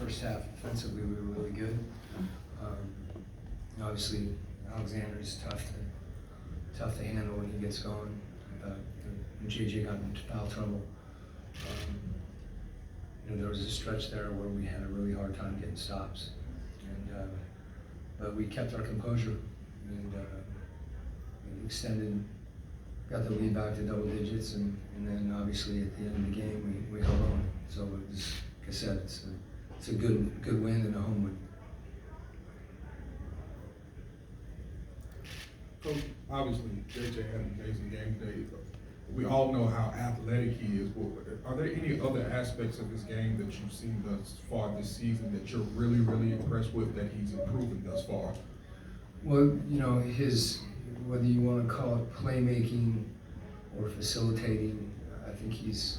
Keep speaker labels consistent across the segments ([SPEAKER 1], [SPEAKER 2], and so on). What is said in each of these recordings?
[SPEAKER 1] first half offensively we were really good. Obviously, Alexander is tough to handle when he gets going. When JJ got into foul trouble, there was a stretch there where we had a really hard time getting stops, but we kept our composure and extended, got the lead back to double digits, and then obviously at the end of the game we held on. So it was, like I said, it's a good win and a home win.
[SPEAKER 2] Coach, obviously, JJ had an amazing game today. We all know how athletic he is. Are there any other aspects of his game that you've seen thus far this season that you're really, really impressed with that he's improving thus far?
[SPEAKER 1] Well, whether you want to call it playmaking or facilitating, I think he's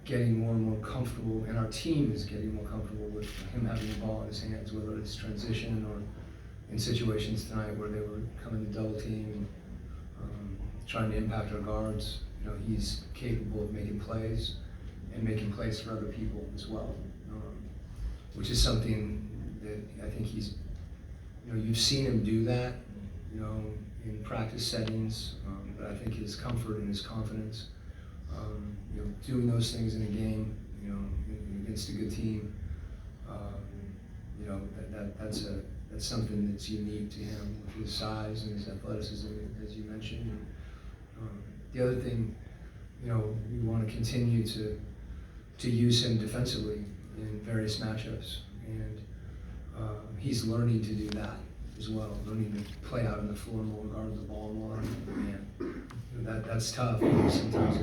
[SPEAKER 1] getting more and more comfortable, and our team is getting more comfortable with him having the ball in his hands, whether it's transition or in situations tonight where they were coming to double team, trying to impact our guards. He's capable of making plays and making plays for other people as well, which is something that I think he's, you've seen him do that, in practice settings, but I think his comfort and his confidence, doing those things in a game, against a good team, that's something that's unique to him with his size and his athleticism, as you mentioned. The other thing, we want to continue to use him defensively in various matchups, and he's learning to do that as well, learning to play out on the floor more, guard the ball more, and that's tough. Sometimes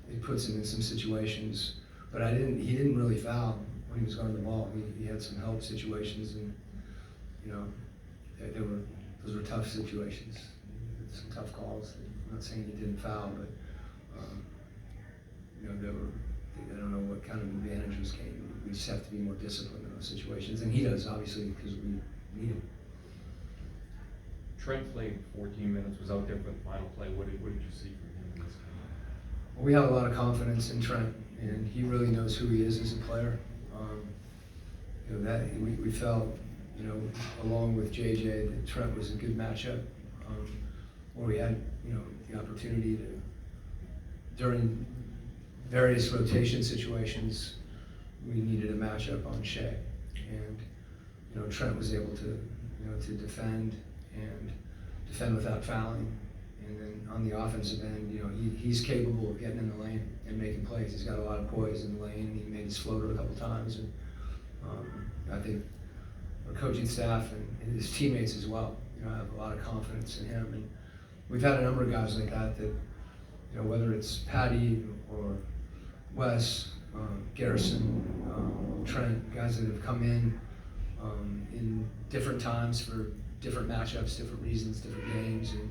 [SPEAKER 1] it puts him in some situations, but he didn't really foul when he was guarding the ball. He had some help situations, and those were tough situations, some tough calls. I'm not saying he didn't foul, but I don't know what kind of advantage was gained. We just have to be more disciplined in those situations, and he does, obviously, because we need him.
[SPEAKER 3] Trent played 14 minutes, was out there for the final play. What did you see from him in this game?
[SPEAKER 1] Well, we have a lot of confidence in Trent, and he really knows who he is as a player. We felt, along with JJ, that Trent was a good matchup, where we had, the opportunity to, during various rotation situations, we needed a matchup on Shea, and Trent was able to, to defend without fouling, and then on the offensive end, he's capable of getting in the lane and making plays. He's got a lot of poise in the lane. He made his floater a couple times, and I think our coaching staff and his teammates as well, have a lot of confidence in him, and we've had a number of guys like that, whether it's Patty or Wes, Garrison, Trent, guys that have come in different times for different matchups, different reasons, different games, and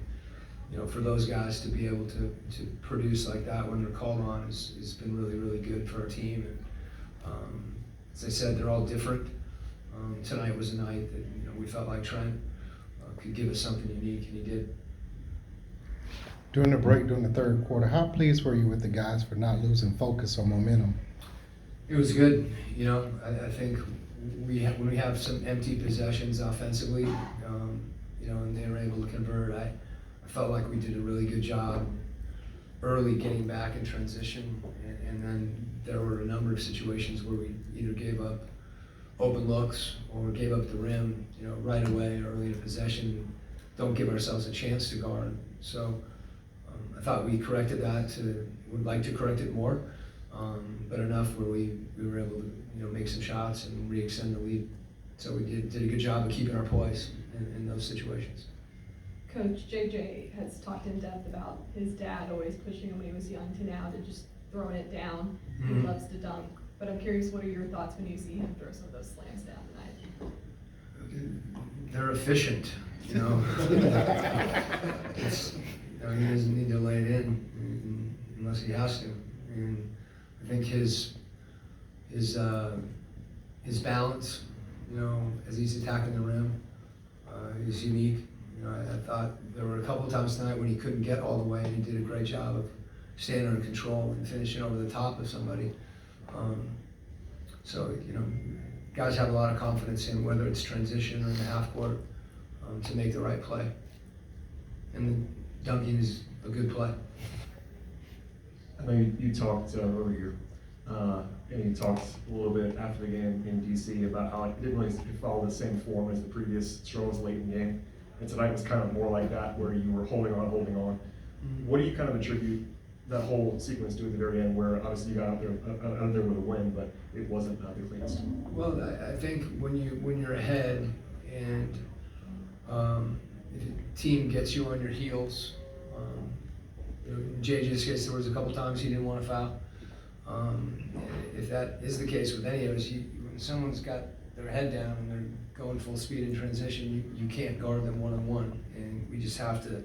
[SPEAKER 1] for those guys to be able to produce like that when they're called on has been really, really good for our team. And as I said, they're all different. Tonight was a night that we felt like Trent could give us something unique, and he did.
[SPEAKER 4] During the break, during the third quarter, how pleased were you with the guys for not losing focus or momentum?
[SPEAKER 1] It was good. I think when we have some empty possessions offensively, and they were able to convert, I felt like we did a really good job early getting back in transition, and then there were a number of situations where we either gave up open looks or gave up the rim, right away early in possession. Don't give ourselves a chance to guard. So I thought we corrected that. Would like to correct it more, but enough where we were able to make some shots and re-extend the lead. So we did a good job of keeping our poise in those situations.
[SPEAKER 5] Coach, JJ has talked in depth about his dad always pushing him when he was young to now to just throwing it down.
[SPEAKER 1] Mm-hmm.
[SPEAKER 5] He loves to dunk. But I'm curious, what are your thoughts when you see him throw some of those slams down tonight?
[SPEAKER 1] They're efficient, he doesn't need to lay it in unless he has to. And I think his balance, as he's attacking the rim, is unique. I thought there were a couple of times tonight when he couldn't get all the way, and he did a great job of staying under control and finishing over the top of somebody. So guys have a lot of confidence in, whether it's transition or in the half court, to make the right play. And dunking is a good play.
[SPEAKER 6] I know you talked earlier, and you talked a little bit after the game in DC about how it didn't really follow the same form as the previous struggles late in the game. And tonight was kind of more like that, where you were holding on. What do you kind of attribute that whole sequence to at the very end, where obviously you got out there with a win, but it wasn't the cleanest?
[SPEAKER 1] Well, I think when you're ahead and if a team gets you on your heels, in JJ's case, there was a couple times he didn't want to foul. If that is the case with any of us, when someone's got their head down and they're going full speed in transition, you can't guard them one-on-one, and we just have to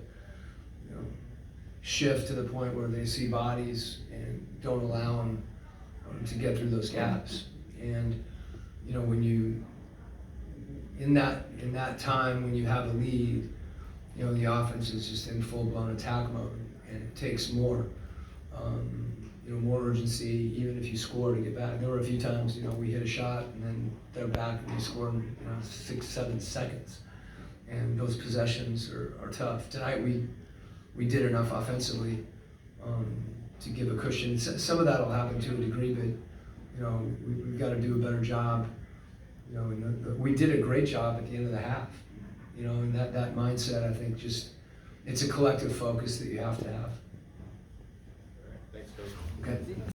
[SPEAKER 1] shift to the point where they see bodies and don't allow them to get through those gaps. And when you in that time when you have a lead, the offense is just in full-blown attack mode, and it takes more more urgency, even if you score, to get back. There were a few times we hit a shot and then they're back and we score in 6-7 seconds, and those possessions are tough. Tonight we did enough offensively to give a cushion. Some of that will happen to a degree, but we've got to do a better job. We did a great job at the end of the half. And that mindset, I think, it's a collective focus that you have to have.
[SPEAKER 3] Thanks, Coach.
[SPEAKER 1] Okay.